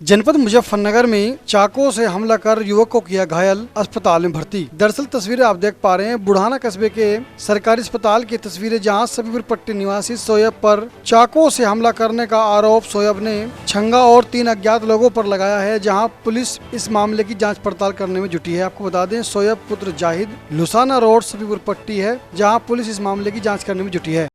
जनपद मुजफ्फरनगर में चाकू से हमला कर युवक को किया घायल, अस्पताल में भर्ती। दरअसल तस्वीरें आप देख पा रहे हैं बुढ़ाना कस्बे के सरकारी अस्पताल की तस्वीरें, जहां सफीपुर पट्टी निवासी सोयब पर चाकू से हमला करने का आरोप सोयब ने छंगा और 3 अज्ञात लोगों पर लगाया है, जहां पुलिस इस मामले की जाँच पड़ताल करने में जुटी है। आपको बता दें सोयब पुत्र जाहिद लुसाना रोड सफीपुर पट्टी है, जहाँ पुलिस इस मामले की जाँच करने में जुटी है।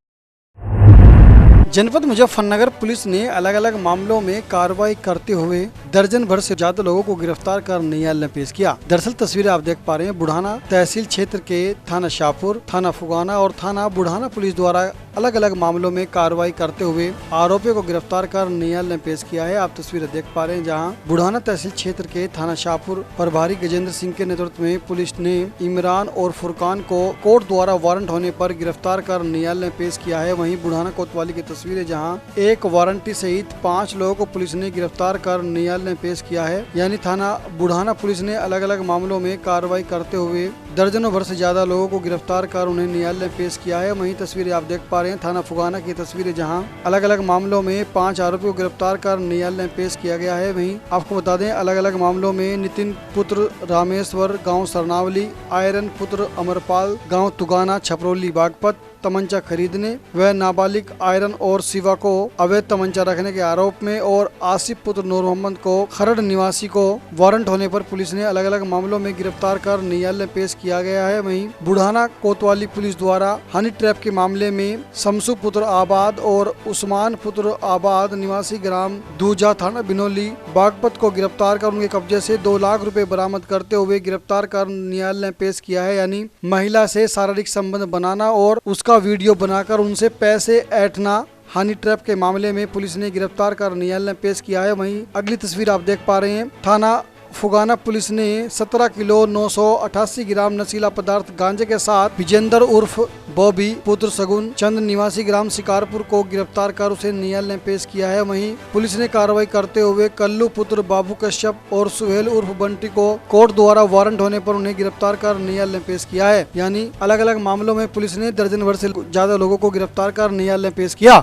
जनपद मुजफ्फरनगर पुलिस ने अलग अलग मामलों में कार्रवाई करते हुए दर्जन भर से ज्यादा लोगों को गिरफ्तार कर न्यायालय में पेश किया। दरअसल तस्वीरें आप देख पा रहे हैं बुढ़ाना तहसील क्षेत्र के थाना शाहपुर, थाना फुगाना और थाना बुढ़ाना पुलिस द्वारा अलग अलग मामलों में कार्रवाई करते हुए आरोपियों को गिरफ्तार कर न्यायालय में पेश किया है। आप तस्वीरें देख पा रहे हैं, जहां बुढ़ाना तहसील क्षेत्र के थाना शाहपुर प्रभारी गजेंद्र सिंह के नेतृत्व में पुलिस ने इमरान और फुरकान को कोर्ट द्वारा वारंट होने पर गिरफ्तार कर न्यायालय में पेश किया है। वहीं बुढ़ाना कोतवाली की तस्वीरें, जहां एक वारंटी सहित 5 लोगों को पुलिस ने गिरफ्तार कर न्यायालय में पेश किया है। यानी थाना बुढ़ाना पुलिस ने अलग अलग मामलों में कार्रवाई करते हुए दर्जनों भर से ज्यादा लोगों को गिरफ्तार कर उन्हें न्यायालय में पेश किया है। वहीं तस्वीरें आप देख पा रहे हैं थाना फुगाना की तस्वीरें, जहां अलग अलग मामलों में 5 आरोपियों को गिरफ्तार कर न्यायालय में पेश किया गया है। वहीं आपको बता दें अलग अलग मामलों में नितिन पुत्र रामेश्वर गाँव सरनावली, आयरन पुत्र अमरपाल गाँव तुगाना छपरौली बागपत तमंचा खरीदने व नाबालिग आयरन और शिवा को अवैध तमंचा रखने के आरोप में और आसिफ पुत्र नूर मोहम्मद को खरड़ निवासी को वारंट होने पर पुलिस ने अलग अलग मामलों में गिरफ्तार कर न्यायालय में पेश किया गया है। वहीं बुढ़ाना कोतवाली पुलिस द्वारा हनी ट्रैप के मामले में शमसू पुत्र आबाद और उस्मान पुत्र आबाद निवासी ग्राम दूजा थाना बिनोली बागपत को गिरफ्तार कर उनके कब्जे से 2 लाख रुपए बरामद करते हुए गिरफ्तार कर न्यायालय में पेश किया है। यानी महिला से शारीरिक संबंध बनाना और उसका वीडियो बनाकर उनसे पैसे ऐंठना, हनी ट्रैप के मामले में पुलिस ने गिरफ्तार कर न्यायालय में पेश किया है। वहीं अगली तस्वीर आप देख पा रहे हैं थाना फुगाना पुलिस ने 17 किलो 988 ग्राम नशीला पदार्थ गांजे के साथ विजेंद्र उर्फ बॉबी पुत्र सगुन चंद निवासी ग्राम शिकारपुर को गिरफ्तार कर उसे न्यायालय में पेश किया है। वहीं पुलिस ने कार्रवाई करते हुए कल्लू पुत्र बाबू कश्यप और सुहेल उर्फ बंटी को कोर्ट द्वारा वारंट होने पर उन्हें गिरफ्तार कर न्यायालय में पेश किया है। यानी अलग अलग मामलों में पुलिस ने दर्जन भर से ज्यादा लोगों को गिरफ्तार कर न्यायालय में पेश किया।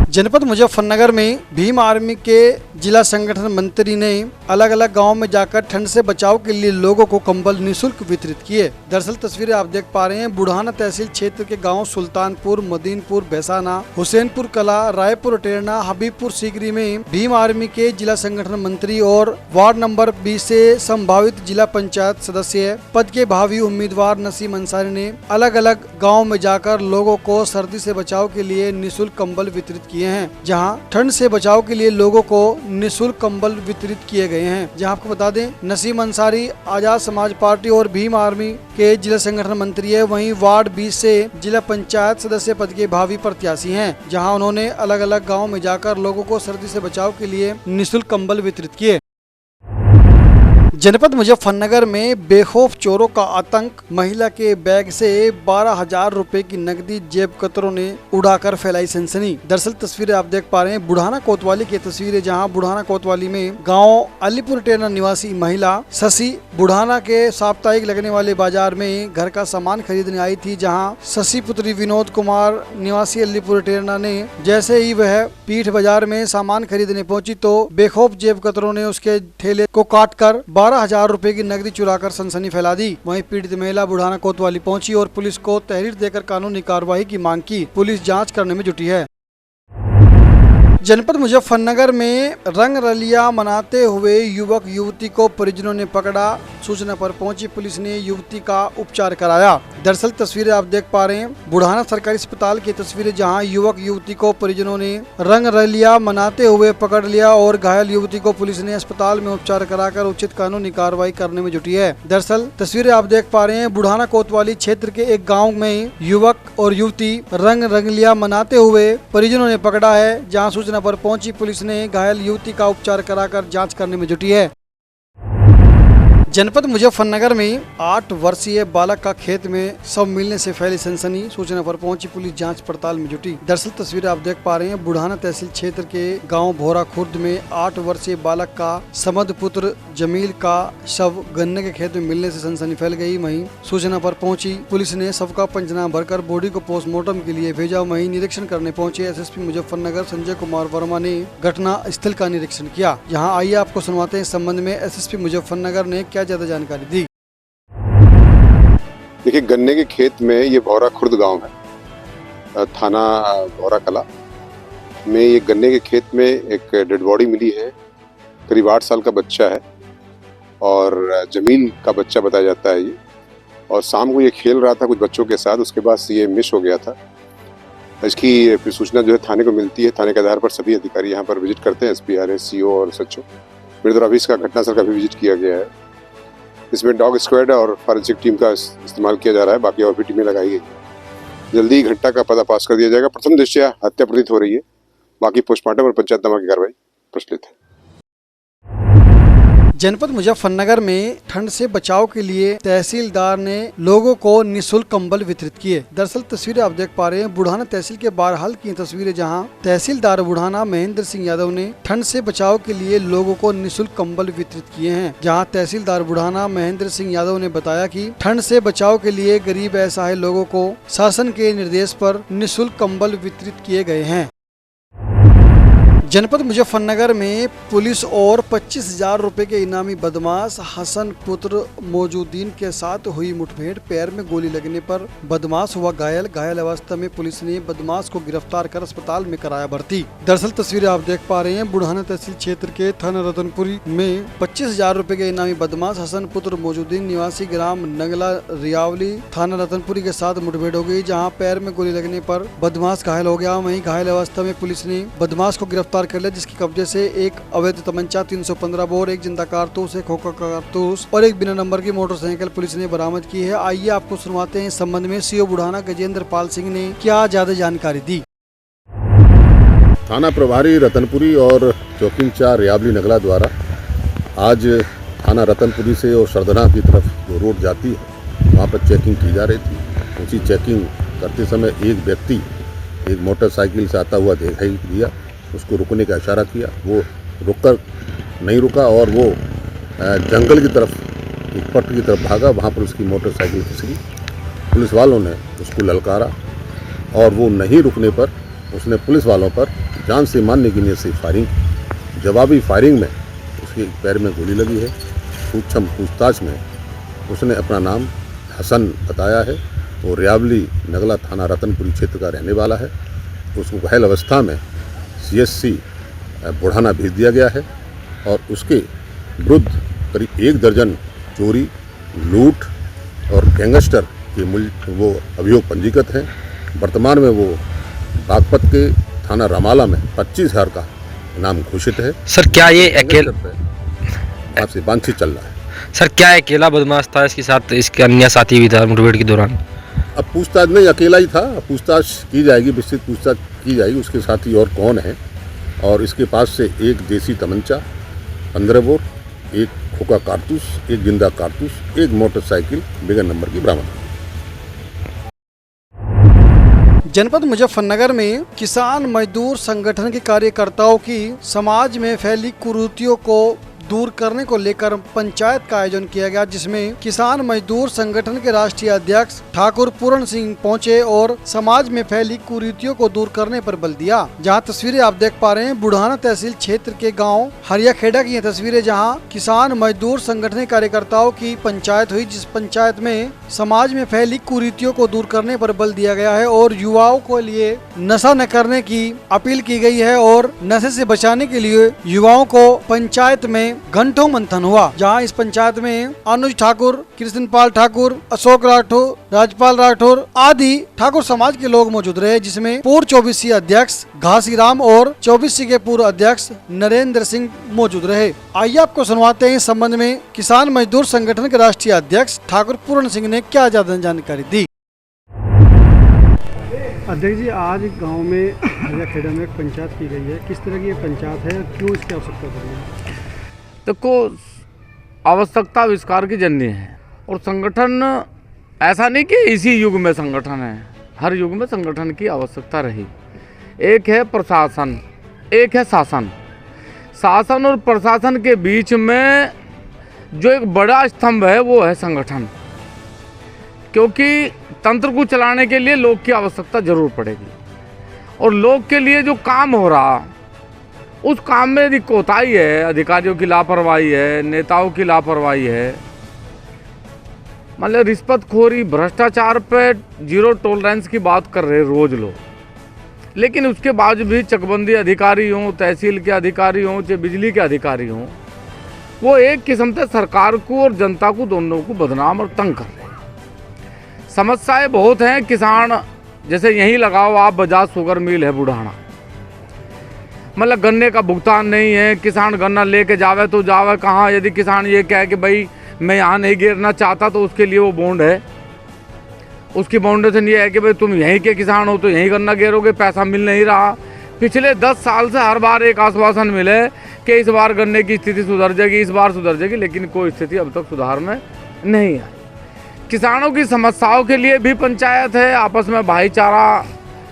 जनपद मुजफ्फरनगर में भीम आर्मी के जिला संगठन मंत्री ने अलग अलग गांवों में जाकर ठंड से बचाव के लिए लोगों को कंबल निःशुल्क वितरित किए। दरअसल तस्वीरें आप देख पा रहे हैं बुढ़ाना तहसील क्षेत्र के गांव सुल्तानपुर, मदीनपुर, भैसाना, हुसैनपुर कला, रायपुर टेरना, हबीबपुर सीकरी में भीम आर्मी के जिला संगठन मंत्री और वार्ड नंबर 20 से संभावित जिला पंचायत सदस्य पद के भावी उम्मीदवार नसीम अंसारी ने अलग अलग गाँव में जाकर लोगों को सर्दी से बचाव के लिए निःशुल्क कंबल वितरित किए हैं। जहां ठंड से बचाव के लिए लोगों को निःशुल्क कंबल वितरित किए गए हैं। जहां आपको बता दें नसीम अंसारी आजाद समाज पार्टी और भीम आर्मी के जिला संगठन मंत्री है। वहीं वार्ड 20 से जिला पंचायत सदस्य पद के भावी प्रत्याशी हैं। जहां उन्होंने अलग अलग गाँव में जाकर लोगों को सर्दी से बचाव के लिए निःशुल्क कंबल वितरित किए। जनपद मुजफ्फरनगर में बेखौफ चोरों का आतंक, महिला के बैग से 12,000 रुपए की नकदी जेब कतरों ने उड़ाकर फैलाई सनसनी। दरअसल तस्वीरें आप देख पा रहे हैं बुढ़ाना कोतवाली की तस्वीरें, जहां बुढ़ाना कोतवाली में गांव अलीपुर टेरना निवासी महिला शशि बुढ़ाना के साप्ताहिक लगने वाले बाजार में घर का सामान खरीदने आई थी। जहां शशि पुत्री विनोद कुमार निवासी अलीपुर टेरना ने जैसे ही वह पीठ बाजार में सामान खरीदने पहुंची तो बेखौफ जेब कतरों ने उसके ठेले को काट कर 12,000 रुपए की नकदी चुराकर सनसनी फैला दी। वहीं पीड़ित महिला बुढ़ाना कोतवाली पहुंची और पुलिस को तहरीर देकर कानूनी कार्रवाई की मांग की। पुलिस जांच करने में जुटी है। जनपद मुजफ्फरनगर में रंग रलिया मनाते हुए युवक युवती को परिजनों ने पकड़ा। सूचना पर पहुंची पुलिस ने युवती का उपचार कराया। दरअसल तस्वीरें आप देख पा रहे हैं बुढ़ाना सरकारी अस्पताल की तस्वीरें, जहां युवक युवती को परिजनों ने रंग रलिया मनाते हुए पकड़ लिया और घायल युवती को पुलिस ने अस्पताल में उपचार कराकर उचित कानूनी कार्रवाई करने में जुटी है। दरअसल तस्वीरें आप देख पा रहे हैं बुढ़ाना कोतवाली क्षेत्र के एक गाँव में युवक और युवती रंग रंगलिया मनाते हुए परिजनों ने पकड़ा है। जहाँ सूचना पर पहुंची पुलिस ने घायल युवती का उपचार कराकर जांच करने में जुटी है। जनपद मुजफ्फरनगर में 8 वर्षीय बालक का खेत में शव मिलने से फैली सनसनी। सूचना पर पहुंची पुलिस जांच पड़ताल में जुटी। दरअसल तस्वीरें आप देख पा रहे हैं, बुढ़ाना तहसील क्षेत्र के गांव भोरा खुर्द में 8 वर्षीय बालक का समद पुत्र जमील का शव गन्ने के खेत में मिलने से सनसनी फैल गई। वहीं सूचना पर पहुंची पुलिस ने शव का पंचनामा भरकर बॉडी को पोस्टमार्टम के लिए भेजा। वहीं निरीक्षण करने पहुंचे एसएसपी मुजफ्फरनगर संजय कुमार वर्मा ने घटना स्थल का निरीक्षण किया। यहाँ आइए आपको सुनवाते हैं इस संबंध में एसएसपी मुजफ्फरनगर ने क्या ज्यादा जानकारी दी। देखिए, गन्ने के खेत में ये भौरा खुर्द गांव है, थाना भौरा कला में। ये गन्ने के खेत में एक डेड बॉडी मिली है। करीब 8 साल का बच्चा है और जमील का बच्चा बताया जाता है ये। और शाम को ये खेल रहा था कुछ बच्चों के साथ, उसके बाद ये मिस हो गया था। इसकी सूचना जो है थाने को मिलती है। थाने के आधार पर सभी अधिकारी यहाँ पर विजिट करते हैं, एसपी, आरएस, सीओ और एसएचओ। मेरे द्वारा अभी इसका घटनास्थल का भी विजिट किया गया है। इसमें डॉग स्क्वाड और फॉरेंसिक टीम का इस्तेमाल किया जा रहा है, बाकी और भी टीमें लगाई गई। जल्दी ही घटना का पर्दाफाश कर दिया जाएगा। प्रथम दृष्टया हत्या प्रतीत हो रही है, बाकी पोस्टमार्टम और पंचायतनामा की कार्रवाई प्रचलित है। जनपद मुजफ्फरनगर में ठंड से बचाव के लिए तहसीलदार ने लोगों को निःशुल्क कंबल वितरित किए। दरअसल तस्वीरें आप देख पा रहे हैं, बुढ़ाना तहसील के बारहाल की तस्वीरें, जहां तहसीलदार बुढ़ाना महेंद्र सिंह यादव ने ठंड से बचाव के लिए लोगों को निःशुल्क कंबल वितरित किए हैं। जहां तहसीलदार बुढ़ाना महेंद्र सिंह यादव ने बताया कि ठंड से बचाव के लिए गरीब असहाय लोगों को शासन के निर्देश पर निःशुल्क कंबल वितरित किए गए हैं। जनपद मुजफ्फरनगर में पुलिस और 25,000 रुपए के इनामी बदमाश हसन पुत्र मौजूदीन के साथ हुई मुठभेड़। पैर में गोली लगने पर बदमाश हुआ घायल। घायल अवस्था में पुलिस ने बदमाश को गिरफ्तार कर अस्पताल में कराया भर्ती। दरअसल तस्वीरें आप देख पा रहे हैं, बुढ़ाना तहसील क्षेत्र के थाना रतनपुरी में 25,000 रुपए के इनामी बदमाश हसन पुत्र मौजूदीन निवासी ग्राम नंगला रियावली थाना रतनपुरी के साथ मुठभेड़ हो गई, जहाँ पैर में गोली लगने पर बदमाश घायल हो गया। वहीं घायल अवस्था में पुलिस ने बदमाश को गिरफ्तार कर लिया, जिसके कब्जे से एक अवैध तमंचा, 315 बोर, एक जिंदा कारतूस, एक खोखा कारतूस और एक बिना नंबर की मोटरसाइकिल पुलिस ने बरामद की है। आइए आपको सुनवाते हैं इस संबंध में सीओ बुढ़ाना गजेंद्र पाल सिंह ने क्या ज्यादा जानकारी दी। थाना प्रभारी रतनपुरी और चौकी इंचार्ज रियावली नगला द्वारा आज थाना रतनपुरी से और सरदना की तरफ जो रोड जाती है वहाँ पर चेकिंग की जा रही थी। उसी चेकिंग करते समय एक व्यक्ति एक मोटरसाइकिल से आता हुआ दिखाई दिया। उसको रुकने का इशारा किया, वो रुककर नहीं रुका और वो जंगल की तरफ, एक पट की तरफ भागा। वहाँ पर उसकी मोटरसाइकिल फिसली। पुलिस वालों ने उसको ललकारा और वो नहीं रुकने पर उसने पुलिस वालों पर जान से मारने की नीयत से फायरिंग की। जवाबी फायरिंग में उसके पैर में गोली लगी है। सूक्ष्म पूछताछ में उसने अपना नाम हसन बताया है। वो रियावली नगला थाना रतनपुरी क्षेत्र का रहने वाला है। उसको घायल अवस्था में CSC बुढ़ाना भेज दिया गया है और उसके विरुद्ध करीब 1 दर्जन चोरी, लूट और गैंगस्टर के वो अभियोग पंजीकृत हैं। वर्तमान में वो बागपत के थाना रमाला में 25,000 का इनाम घोषित है। सर क्या ये अकेला आपसे बातचीत चल रहा है? सर क्या अकेला बदमाश था, इसके साथ इसके अन्य साथी भी था मुठभेड़ के दौरान? अब पूछताछ नहीं, अकेला ही था। पूछताछ की जाएगी, विस्तृत पूछताछ की जाएगी उसके साथी और कौन है। और इसके पास से एक देसी तमंचा, 15 बोर, एक खोखा कारतूस, एक जिंदा कारतूस, एक मोटरसाइकिल बिना नंबर की बरामद। जनपद मुजफ्फरनगर में किसान मजदूर संगठन के कार्यकर्ताओं की समाज में फैली कुरीतियों को दूर करने को लेकर पंचायत का आयोजन किया गया, जिसमें किसान मजदूर संगठन के राष्ट्रीय अध्यक्ष ठाकुर पूर्ण सिंह पहुंचे और समाज में फैली कुरीतियों को दूर करने पर बल दिया। जहां तस्वीरें आप देख पा रहे हैं, बुढ़ाना तहसील क्षेत्र के गांव हरियाखेड़ा की ये तस्वीरें, जहां किसान मजदूर संगठन के कार्यकर्ताओं की पंचायत हुई, जिस पंचायत में समाज में फैली कुरीतियों को दूर करने पर बल दिया गया है और युवाओं को लिए नशा न करने की अपील की गई है और नशे से बचाने के लिए युवाओं को पंचायत में घंटों मंथन हुआ। जहां इस पंचायत में अनुज ठाकुर, कृष्णपाल ठाकुर, अशोक राठौर, राजपाल राठौर आदि ठाकुर समाज के लोग मौजूद रहे, जिसमें पूर्व 24 अध्यक्ष घासीराम और 24 के पूर्व अध्यक्ष नरेंद्र सिंह मौजूद रहे। आइए आपको सुनवाते हैं इस संबंध में किसान मजदूर संगठन के राष्ट्रीय अध्यक्ष ठाकुर पूर्ण सिंह ने क्या ज्यादा जानकारी दी। अध्यक्ष जी, आज गांव में हरियाखेड़ा में एक पंचायत की गई है, किस तरह की ये पंचायत है, क्यों इसकी आवश्यकता पड़ी है? देखो, आवश्यकता आविष्कार की जननी है। और संगठन ऐसा नहीं कि इसी युग में संगठन है, हर युग में संगठन की आवश्यकता रही। एक है प्रशासन, एक है शासन। शासन और प्रशासन के बीच में जो एक बड़ा स्तंभ है वो है संगठन, क्योंकि तंत्र को चलाने के लिए लोग की आवश्यकता जरूर पड़ेगी। और लोग के लिए जो काम हो रहा, उस काम में यदि कोताही है, अधिकारियों की लापरवाही है, नेताओं की लापरवाही है, मतलब रिश्वतखोरी, भ्रष्टाचार पे जीरो टॉलरेंस की बात कर रहे रोज लोग, लेकिन उसके बाद भी चकबंदी अधिकारी हों, तहसील के अधिकारी हों, चाहे बिजली के अधिकारी हों, वो एक किस्म से सरकार को और जनता को दोनों को बदनाम और तंग कर रहे हैं। समस्याएं बहुत हैं। किसान जैसे यहीं लगाओ आप, बजाज शुगर मिल है बुढ़ाना, मतलब गन्ने का भुगतान नहीं है। किसान गन्ना लेके जावे तो जावे कहाँ? यदि किसान ये कहे कि भाई मैं यहाँ नहीं गिरना चाहता तो उसके लिए वो बॉन्ड है, उसकी बाउंडेशन ये है कि भाई तुम यहीं के किसान हो तो यहीं गन्ना गिरोगे, पैसा मिल नहीं रहा। पिछले 10 साल से हर बार एक आश्वासन मिले कि इस बार गन्ने की स्थिति सुधर जाएगी, इस बार सुधर जाएगी, लेकिन कोई स्थिति अब तक सुधार में नहीं आई। किसानों की समस्याओं के लिए भी पंचायत है, आपस में भाईचारा,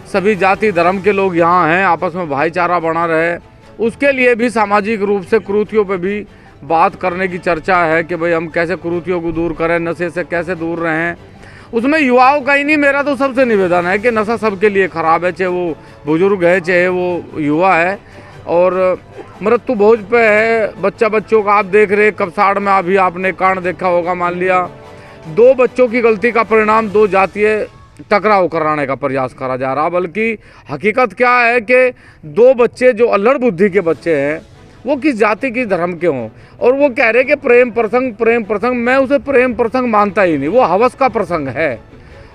सभी जाति धर्म के लोग यहाँ हैं, आपस में भाईचारा बना रहे, उसके लिए भी सामाजिक रूप से कुरीतियों पे भी बात करने की चर्चा है कि भाई हम कैसे कुरीतियों को दूर करें, नशे से कैसे दूर रहें। उसमें युवाओं का ही नहीं, मेरा तो सबसे निवेदन है कि नशा सबके लिए ख़राब है, चाहे वो बुजुर्ग है चाहे वो युवा है। और मृत्यु भोज पे है बच्चों का, आप देख रहे कपसाड़ में अभी आपने कांड देखा होगा, मान लिया 2 बच्चों की गलती का परिणाम 2 जातीय टकराव कराने का प्रयास करा जा रहा। बल्कि हकीकत क्या है कि 2 बच्चे जो अल्लड़ बुद्धि के बच्चे हैं वो किस जाति की धर्म के हों, और वो कह रहे कि प्रेम प्रसंग, मैं उसे प्रेम प्रसंग मानता ही नहीं, वो हवस का प्रसंग है।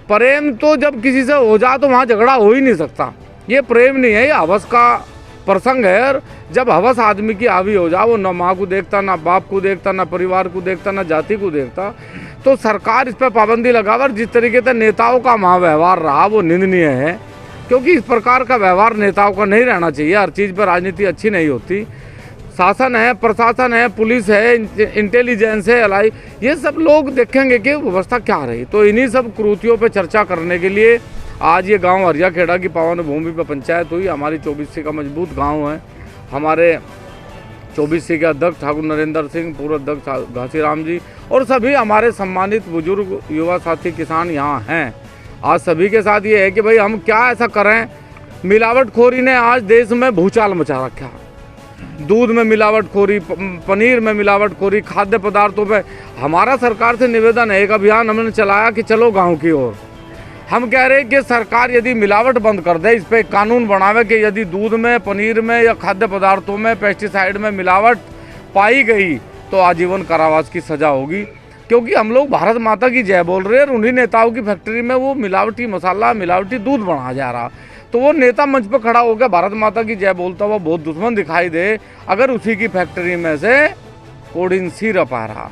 प्रेम तो जब किसी से हो जाए तो वहाँ झगड़ा हो ही नहीं सकता, ये प्रेम नहीं है, ये हवस का प्रसंग है। और जब हवस आदमी की हावी हो जाए, वो ना माँ को देखता, ना बाप को देखता, ना परिवार को देखता, ना जाति को देखता, तो सरकार इस पर पाबंदी लगावे। और जिस तरीके से नेताओं का वहाँ व्यवहार रहा वो निंदनीय है, क्योंकि इस प्रकार का व्यवहार नेताओं का नहीं रहना चाहिए। हर चीज़ पर राजनीति अच्छी नहीं होती। शासन है, प्रशासन है, पुलिस है, इंटेलिजेंस है, एलआई, ये सब लोग देखेंगे कि व्यवस्था क्या रही। तो इन्हीं सब कुरीतियों पे चर्चा करने के लिए आज ये गांव हरियाखेड़ा की पावन भूमि पर पंचायत हुई। हमारी 24C का मजबूत गांव है। हमारे 24C के अध्यक्ष ठाकुर नरेंद्र सिंह, पूर्व अध्यक्ष घासीराम जी और सभी हमारे सम्मानित बुजुर्ग युवा साथी किसान यहाँ हैं। आज सभी के साथ ये है कि भाई हम क्या ऐसा करें। मिलावटखोरी ने आज देश में भूचाल मचा रखा। दूध में मिलावटखोरी, पनीर में मिलावटखोरी, खाद्य पदार्थों पे हमारा सरकार से निवेदन है, एक अभियान हमने चलाया कि चलो गांव की ओर। हम कह रहे हैं कि सरकार यदि मिलावट बंद कर दे, इस पे कानून बनावे कि यदि दूध में, पनीर में या खाद्य पदार्थों में, पेस्टिसाइड में मिलावट पाई गई तो आजीवन कारावास की सज़ा होगी। क्योंकि हम लोग भारत माता की जय बोल रहे हैं और उन्हीं नेताओं की फैक्ट्री में वो मिलावटी मसाला, मिलावटी दूध बनाया जा रहा। तो वो नेता मंच पर खड़ा होकर भारत माता की जय बोलता हुआ बहुत दुश्मन दिखाई दे, अगर उसी की फैक्ट्री में से कोडिन सिरप आ रहा,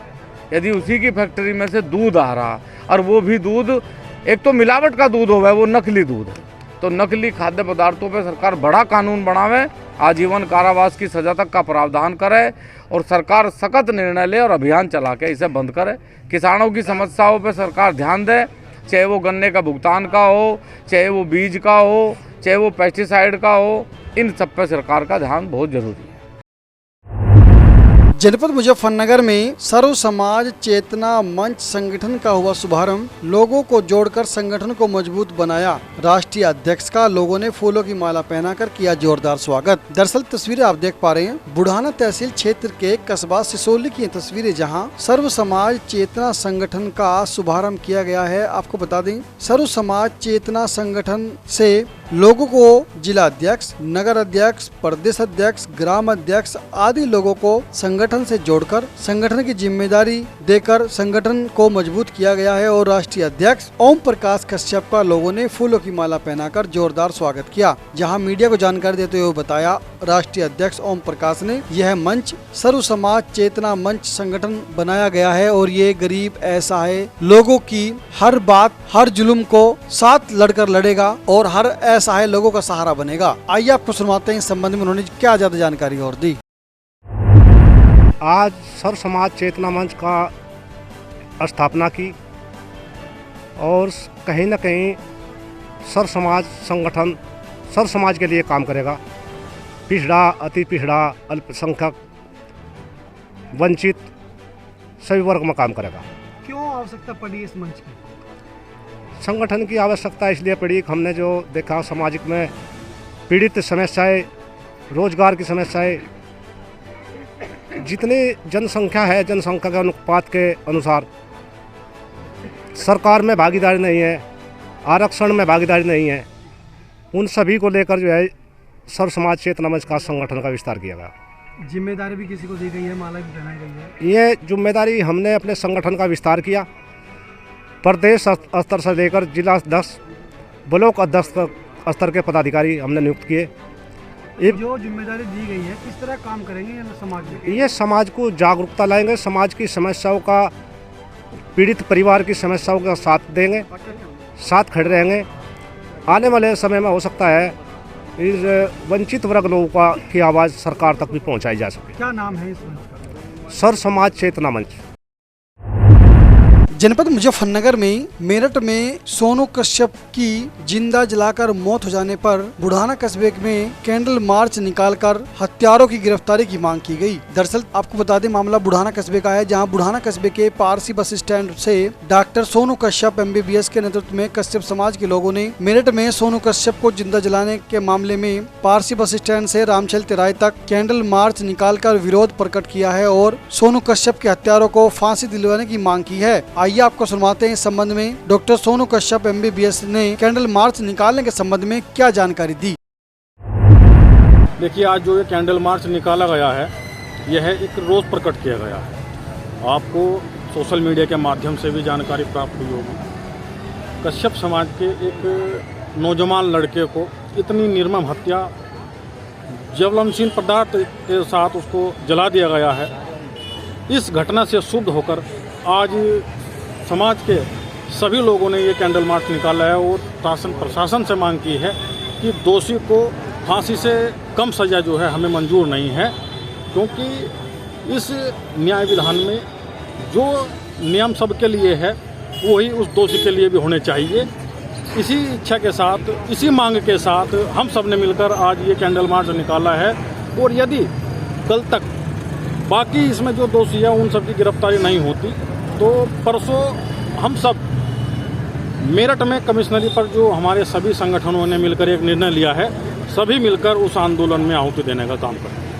यदि उसी की फैक्ट्री में से दूध आ रहा, और वो भी दूध एक तो मिलावट का दूध होगा, वो नकली दूध है, तो नकली खाद्य पदार्थों पर सरकार बड़ा कानून बनावे, आजीवन कारावास की सजा तक का प्रावधान करे और सरकार सख्त निर्णय ले और अभियान चला के इसे बंद करे। किसानों की समस्याओं पर सरकार ध्यान दे, चाहे वो गन्ने का भुगतान का हो, चाहे वो बीज का हो, चाहे वो पेस्टिसाइड का हो, इन सब पर सरकार का ध्यान बहुत जरूरी है। जनपद मुजफ्फरनगर में सर्व समाज चेतना मंच संगठन का हुआ शुभारंभ। लोगों को जोड़कर संगठन को मजबूत बनाया। राष्ट्रीय अध्यक्ष का लोगों ने फूलों की माला पहनाकर किया जोरदार स्वागत। दरअसल तस्वीरें आप देख पा रहे हैं बुढ़ाना तहसील क्षेत्र के कस्बा सिसोली की तस्वीरें, जहां सर्व समाज चेतना संगठन का शुभारंभ किया गया है। आपको बता दें, सर्व समाज चेतना संगठन से लोगों को जिला अध्यक्ष, नगर अध्यक्ष, प्रदेश अध्यक्ष, ग्राम अध्यक्ष आदि लोगों को संगठन से जोड़कर संगठन की जिम्मेदारी देकर संगठन को मजबूत किया गया है। और राष्ट्रीय अध्यक्ष ओम प्रकाश कश्यप का लोगों ने फूलों की माला पहनाकर जोरदार स्वागत किया। जहां मीडिया को जानकारी देते हुए बताया राष्ट्रीय अध्यक्ष ओम प्रकाश ने, यह मंच सर्व समाज चेतना मंच संगठन बनाया गया है और ये गरीब ऐसा है, लोगों की हर बात, हर जुल्म को साथ लड़कर लड़ेगा और हर ऐसा है लोगों का सहारा बनेगा। आइए आपको सुनवाते हैं इस संबंध में उन्होंने क्या ज्यादा जानकारी और दी। आज सर्व समाज चेतना मंच का स्थापना की और कहीं न कहीं सर्व समाज संगठन सर्व समाज के लिए काम करेगा। पिछड़ा, अति पिछड़ा, अल्पसंख्यक, वंचित सभी वर्ग में काम करेगा। क्यों आवश्यकता पड़ी इस मंच की? संगठन की आवश्यकता इसलिए पड़ी कि हमने जो देखा सामाजिक में पीड़ित समस्याएं, रोजगार की समस्याएं, जितनी जनसंख्या है जनसंख्या के अनुपात के अनुसार सरकार में भागीदारी नहीं है, आरक्षण में भागीदारी नहीं है, उन सभी को लेकर जो है सर्व समाज चेतना मंच का संगठन का विस्तार किया गया। जिम्मेदारी भी किसी को दी गई है, माला भी पहनाई गई है। ये जिम्मेदारी हमने अपने संगठन का विस्तार किया। प्रदेश स्तर से लेकर जिला अध्यक्ष, ब्लॉक अध्यक्ष स्तर के पदाधिकारी हमने नियुक्त किए। जो जिम्मेदारी दी गई है किस तरह काम करेंगे ये समाज में? ये समाज को जागरूकता लाएंगे, समाज की समस्याओं का, पीड़ित परिवार की समस्याओं का साथ देंगे, साथ खड़े रहेंगे। आने वाले समय में हो सकता है इस वंचित वर्ग लोगों की आवाज़ सरकार तक भी पहुंचाई जा सके। क्या नाम है इस मंच का? सर्व समाज चेतना मंच। जनपद मुजफ्फरनगर में मेरठ में सोनू कश्यप की जिंदा जलाकर मौत हो जाने पर बुढ़ाना कस्बे में कैंडल मार्च निकालकर हत्यारों की गिरफ्तारी की मांग की गई। दरअसल आपको बता दें, मामला बुढ़ाना कस्बे का है, जहां बुढ़ाना कस्बे के पारसी बस स्टैंड से डॉक्टर सोनू कश्यप MBBS के नेतृत्व में कश्यप समाज के लोगों ने मेरठ में सोनू कश्यप को जिंदा जलाने के मामले में पारसी बस स्टैंड से रामचल तिराई तक कैंडल मार्च निकालकर विरोध प्रकट किया है और सोनू कश्यप के हत्यारों को फांसी दिलवाने की मांग की है। आइए आपको सुनवाते हैं इस संबंध में डॉक्टर सोनू कश्यप MBBS ने कैंडल मार्च निकालने के संबंध में क्या जानकारी दी। देखिए, आज जो ये कैंडल मार्च निकाला गया है, यह एक रोष प्रकट किया गया है। आपको सोशल मीडिया के माध्यम से भी जानकारी प्राप्त हुई होगी। कश्यप समाज के एक नौजवान लड़के को इतनी निर्मम हत्या, ज्वलनशील पदार्थ के साथ उसको जला दिया गया है। इस घटना से क्षुब्ध होकर आज समाज के सभी लोगों ने ये कैंडल मार्च निकाला है और प्रशासन से मांग की है कि दोषी को फांसी से कम सज़ा जो है हमें मंजूर नहीं है, क्योंकि इस न्याय विधान में जो नियम सबके लिए है वही उस दोषी के लिए भी होने चाहिए। इसी इच्छा के साथ, इसी मांग के साथ हम सब ने मिलकर आज ये कैंडल मार्च निकाला है। और यदि कल तक बाकी इसमें जो दोषी है उन सब की गिरफ्तारी नहीं होती तो परसों हम सब मेरठ में कमिश्नरी पर जो हमारे सभी संगठनों ने मिलकर एक निर्णय लिया है, सभी मिलकर उस आंदोलन में आहुति देने का काम करें।